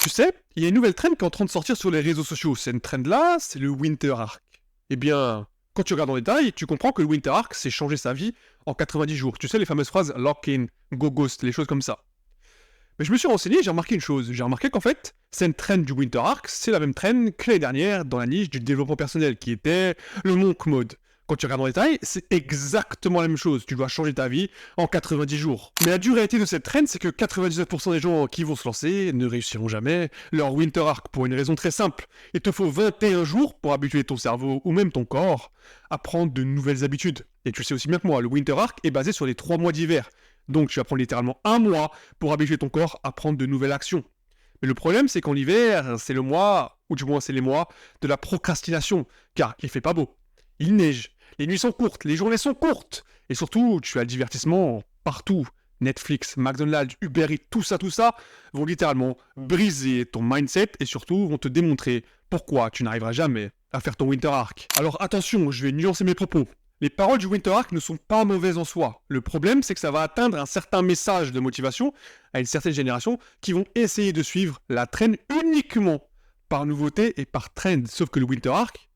Tu sais, il y a une nouvelle trend qui est en train de sortir sur les réseaux sociaux. Cette trend-là, c'est le Winter Arc. Eh bien, quand tu regardes en détail, tu comprends que le Winter Arc, c'est changer sa vie en 90 jours. Tu sais, les fameuses phrases lock in, go ghost, les choses comme ça. Mais je me suis renseigné et j'ai remarqué une chose. J'ai remarqué qu'en fait, cette trend du Winter Arc, c'est la même trend que l'année dernière dans la niche du développement personnel, qui était le monk mode. Quand tu regardes en détail, c'est exactement la même chose. Tu dois changer ta vie en 90 jours. Mais la dure réalité de cette trend, c'est que 99% des gens qui vont se lancer ne réussiront jamais leur Winter Arc pour une raison très simple. Il te faut 21 jours pour habituer ton cerveau ou même ton corps à prendre de nouvelles habitudes. Et tu sais aussi bien que moi, le Winter Arc est basé sur les 3 mois d'hiver. Donc tu vas prendre littéralement un mois pour habituer ton corps à prendre de nouvelles actions. Mais le problème, c'est qu'en hiver, c'est le mois, ou du moins c'est les mois, de la procrastination, car il fait pas beau. Il neige, les nuits sont courtes, les journées sont courtes, et surtout, tu as le divertissement partout. Netflix, McDonald's, Uber Eats, tout ça, vont littéralement briser ton mindset et surtout vont te démontrer pourquoi tu n'arriveras jamais à faire ton Winter Arc. Alors attention, je vais nuancer mes propos. Les paroles du Winter Arc ne sont pas mauvaises en soi. Le problème, c'est que ça va atteindre un certain message de motivation à une certaine génération qui vont essayer de suivre la trend uniquement par nouveauté et par trend. Sauf que le Winter Arc,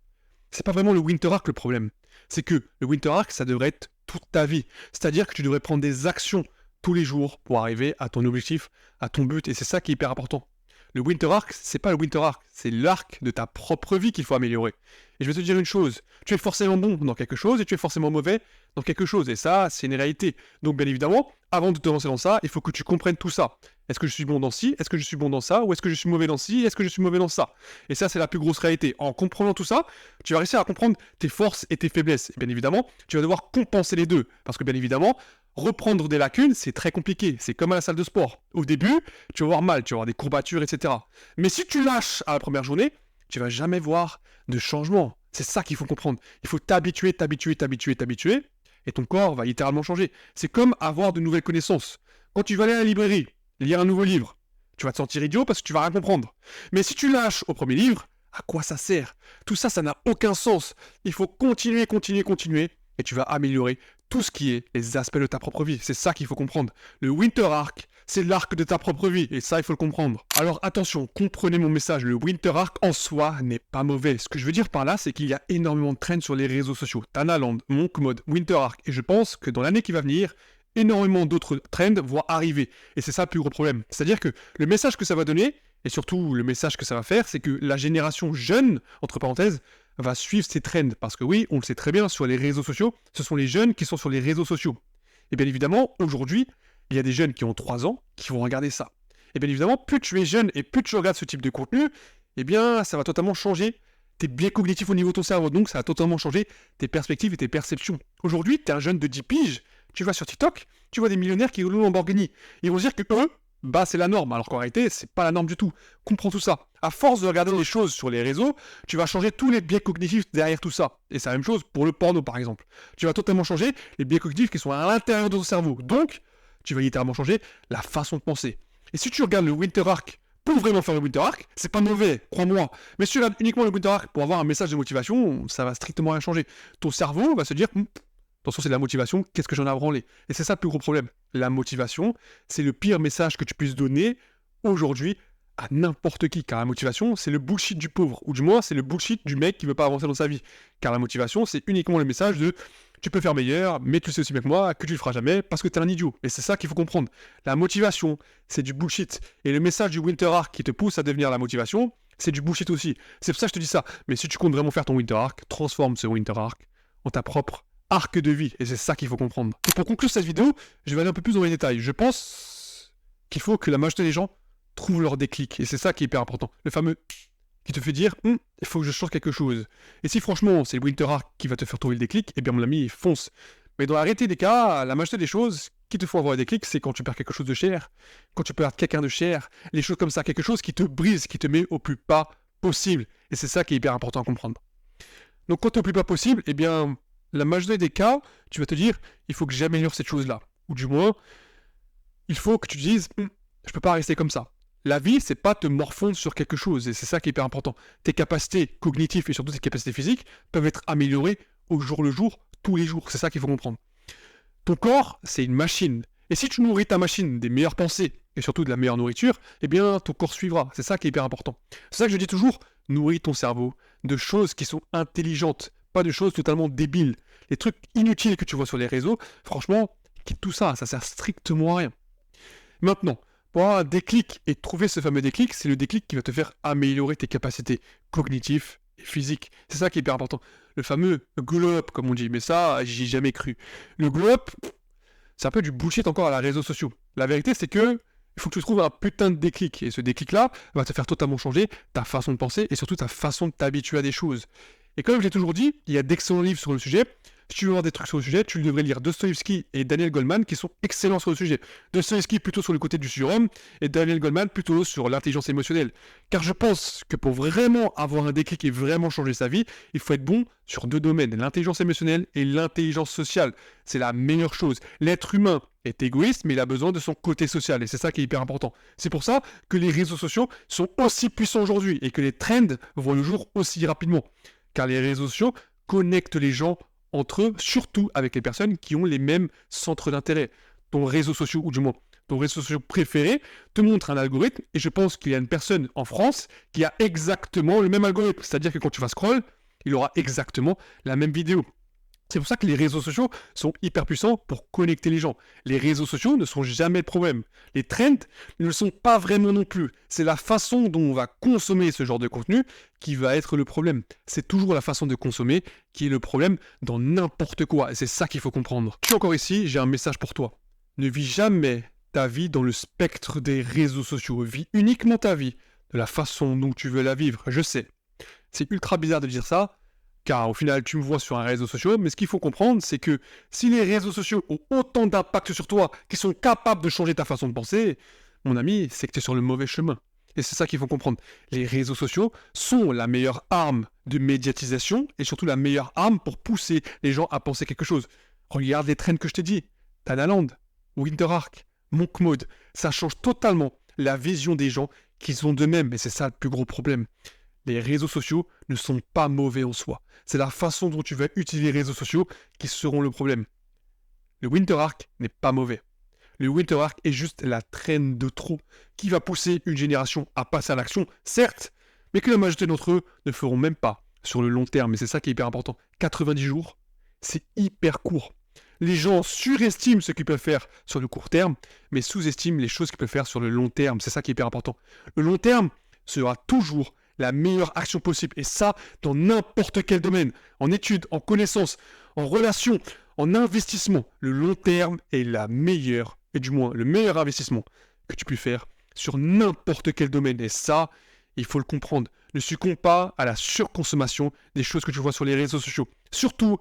c'est pas vraiment le Winter Arc le problème. C'est que le Winter Arc, ça devrait être toute ta vie. C'est-à-dire que tu devrais prendre des actions tous les jours pour arriver à ton objectif, à ton but. Et c'est ça qui est hyper important. Le Winter Arc, c'est pas le Winter Arc, c'est l'arc de ta propre vie qu'il faut améliorer. Et je vais te dire une chose, tu es forcément bon dans quelque chose et tu es forcément mauvais dans quelque chose. Et ça, c'est une réalité. Donc bien évidemment, avant de te lancer dans ça, il faut que tu comprennes tout ça. Est-ce que je suis bon dans ci? Est-ce que je suis bon dans ça? Ou est-ce que je suis mauvais dans ci? Est-ce que je suis mauvais dans ça? Et ça, c'est la plus grosse réalité. En comprenant tout ça, tu vas réussir à comprendre tes forces et tes faiblesses. Et bien évidemment, tu vas devoir compenser les deux. Parce que bien évidemment, reprendre des lacunes, c'est très compliqué. C'est comme à la salle de sport. Au début, tu vas avoir mal, tu vas avoir des courbatures, etc. Mais si tu lâches à la première journée, tu vas jamais voir de changement. C'est ça qu'il faut comprendre. Il faut t'habituer, et ton corps va littéralement changer. C'est comme avoir de nouvelles connaissances. Quand tu vas aller à la librairie, lire un nouveau livre, tu vas te sentir idiot parce que tu vas rien comprendre. Mais si tu lâches au premier livre, à quoi ça sert? Tout ça, ça n'a aucun sens. Il faut continuer, et tu vas améliorer tout ce qui est les aspects de ta propre vie. C'est ça qu'il faut comprendre. Le Winter Arc, c'est l'arc de ta propre vie, et ça, il faut le comprendre. Alors attention, comprenez mon message, le Winter Arc en soi n'est pas mauvais. Ce que je veux dire par là, c'est qu'il y a énormément de trends sur les réseaux sociaux. Tanaland, Monk Mode, Winter Arc, et je pense que dans l'année qui va venir, énormément d'autres trends vont arriver. Et c'est ça le plus gros problème. C'est-à-dire que le message que ça va donner, et surtout le message que ça va faire, c'est que la génération jeune, entre parenthèses, va suivre ces trends. Parce que oui, on le sait très bien, sur les réseaux sociaux, ce sont les jeunes qui sont sur les réseaux sociaux. Et bien évidemment, aujourd'hui, il y a des jeunes qui ont 3 ans qui vont regarder ça. Et bien évidemment, plus tu es jeune et plus tu regardes ce type de contenu, eh bien, ça va totalement changer tes biais cognitifs au niveau de ton cerveau. Donc, ça va totalement changer tes perspectives et tes perceptions. Aujourd'hui, tu es un jeune de 10 piges, tu vas sur TikTok, tu vois des millionnaires qui roulent en Lamborghini. Ils vont se dire que eux, bah c'est la norme, alors qu'en réalité, c'est pas la norme du tout. Comprends tout ça. À force de regarder les choses sur les réseaux, tu vas changer tous les biais cognitifs derrière tout ça. Et c'est la même chose pour le porno, par exemple. Tu vas totalement changer les biais cognitifs qui sont à l'intérieur de ton cerveau. Donc, tu vas littéralement changer la façon de penser. Et si tu regardes le Winter Arc pour vraiment faire le Winter Arc, c'est pas mauvais, crois-moi. Mais si tu regardes uniquement le Winter Arc pour avoir un message de motivation, ça va strictement rien changer. Ton cerveau va se dire, attention, c'est de la motivation, qu'est-ce que j'en ai à branler? Et c'est ça le plus gros problème. La motivation, c'est le pire message que tu puisses donner aujourd'hui à n'importe qui. Car la motivation, c'est le bullshit du pauvre. Ou du moins, c'est le bullshit du mec qui veut pas avancer dans sa vie. Car la motivation, c'est uniquement le message de tu peux faire meilleur, mais tu sais aussi bien que moi que tu le feras jamais parce que t'es un idiot. Et c'est ça qu'il faut comprendre. La motivation, c'est du bullshit. Et le message du Winter Arc qui te pousse à devenir la motivation, c'est du bullshit aussi. C'est pour ça que je te dis ça. Mais si tu comptes vraiment faire ton Winter Arc, transforme ce Winter Arc en ta propre arc de vie, et c'est ça qu'il faut comprendre. Et pour conclure cette vidéo, je vais aller un peu plus dans les détails. Je pense qu'il faut que la majorité des gens trouvent leur déclic, et c'est ça qui est hyper important. Le fameux qui te fait dire, il faut que je change quelque chose. Et si franchement, c'est le Winter Arc qui va te faire trouver le déclic, eh bien mon ami, fonce. Mais dans la réalité des cas, la majorité des choses qui te font avoir un déclic, c'est quand tu perds quelque chose de cher, quand tu perds quelqu'un de cher, les choses comme ça, quelque chose qui te brise, qui te met au plus bas possible. Et c'est ça qui est hyper important à comprendre. Donc quand tu es au plus bas possible, eh bien, la majorité des cas, tu vas te dire, il faut que j'améliore cette chose-là. Ou du moins, il faut que tu te dises, je peux pas rester comme ça. La vie, c'est pas te morfondre sur quelque chose, et c'est ça qui est hyper important. Tes capacités cognitives et surtout tes capacités physiques peuvent être améliorées au jour le jour, tous les jours. C'est ça qu'il faut comprendre. Ton corps, c'est une machine. Et si tu nourris ta machine des meilleures pensées et surtout de la meilleure nourriture, eh bien ton corps suivra. C'est ça qui est hyper important. C'est ça que je dis toujours, nourris ton cerveau de choses qui sont intelligentes, pas de choses totalement débiles. Les trucs inutiles que tu vois sur les réseaux, franchement, quitte tout ça, ça sert strictement à rien. Maintenant, pour avoir un déclic et trouver ce fameux déclic, c'est le déclic qui va te faire améliorer tes capacités cognitives et physiques. C'est ça qui est hyper important. Le fameux glow-up, comme on dit, mais ça, j'y ai jamais cru. Le glow-up, c'est un peu du bullshit encore à la réseaux sociaux. La vérité, c'est que il faut que tu trouves un putain de déclic. Et ce déclic-là va te faire totalement changer ta façon de penser et surtout ta façon de t'habituer à des choses. Et comme je l'ai toujours dit, il y a d'excellents livres sur le sujet. Si tu veux voir des trucs sur le sujet, tu devrais lire Dostoïevski et Daniel Goleman qui sont excellents sur le sujet. Dostoïevski plutôt sur le côté du surhomme et Daniel Goleman plutôt sur l'intelligence émotionnelle. Car je pense que pour vraiment avoir un déclic et vraiment changer sa vie, il faut être bon sur deux domaines, l'intelligence émotionnelle et l'intelligence sociale. C'est la meilleure chose. L'être humain est égoïste, mais il a besoin de son côté social et c'est ça qui est hyper important. C'est pour ça que les réseaux sociaux sont aussi puissants aujourd'hui et que les trends voient le jour aussi rapidement. Car les réseaux sociaux connectent les gens entre eux, surtout avec les personnes qui ont les mêmes centres d'intérêt. Ton réseau social, ou du moins ton réseau social préféré, te montre un algorithme, et je pense qu'il y a une personne en France qui a exactement le même algorithme. C'est-à-dire que quand tu vas scroll, il aura exactement la même vidéo. C'est pour ça que les réseaux sociaux sont hyper puissants pour connecter les gens. Les réseaux sociaux ne sont jamais le problème. Les trends ne le sont pas vraiment non plus. C'est la façon dont on va consommer ce genre de contenu qui va être le problème. C'est toujours la façon de consommer qui est le problème dans n'importe quoi. Et c'est ça qu'il faut comprendre. Je suis encore ici, j'ai un message pour toi. Ne vis jamais ta vie dans le spectre des réseaux sociaux. Vis uniquement ta vie de la façon dont tu veux la vivre. Je sais, c'est ultra bizarre de dire ça, car au final, tu me vois sur un réseau social, mais ce qu'il faut comprendre, c'est que si les réseaux sociaux ont autant d'impact sur toi, qu'ils sont capables de changer ta façon de penser, mon ami, c'est que tu es sur le mauvais chemin. Et c'est ça qu'il faut comprendre. Les réseaux sociaux sont la meilleure arme de médiatisation et surtout la meilleure arme pour pousser les gens à penser quelque chose. Regarde les trends que je t'ai dit. Tanaland, Winter Ark, Monk Mode. Ça change totalement la vision des gens qu'ils ont d'eux-mêmes. Et c'est ça le plus gros problème. Les réseaux sociaux ne sont pas mauvais en soi. C'est la façon dont tu vas utiliser les réseaux sociaux qui seront le problème. Le Winter Ark n'est pas mauvais. Le Winter Ark est juste la traîne de trop qui va pousser une génération à passer à l'action, certes, mais que la majorité d'entre eux ne feront même pas sur le long terme. Et c'est ça qui est hyper important. 90 jours, c'est hyper court. Les gens surestiment ce qu'ils peuvent faire sur le court terme, mais sous-estiment les choses qu'ils peuvent faire sur le long terme. C'est ça qui est hyper important. Le long terme sera toujours la meilleure action possible. Et ça, dans n'importe quel domaine. En études, en connaissances, en relations, en investissement. Le long terme est la meilleure, et du moins le meilleur investissement que tu peux faire sur n'importe quel domaine. Et ça, il faut le comprendre. Ne succombe pas à la surconsommation des choses que tu vois sur les réseaux sociaux. Surtout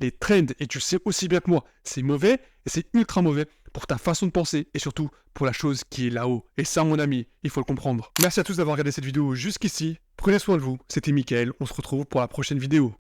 les trends, et tu sais aussi bien que moi, c'est mauvais, et c'est ultra mauvais pour ta façon de penser, et surtout pour la chose qui est là-haut. Et ça, mon ami, il faut le comprendre. Merci à tous d'avoir regardé cette vidéo jusqu'ici. Prenez soin de vous, c'était Mickaël, on se retrouve pour la prochaine vidéo.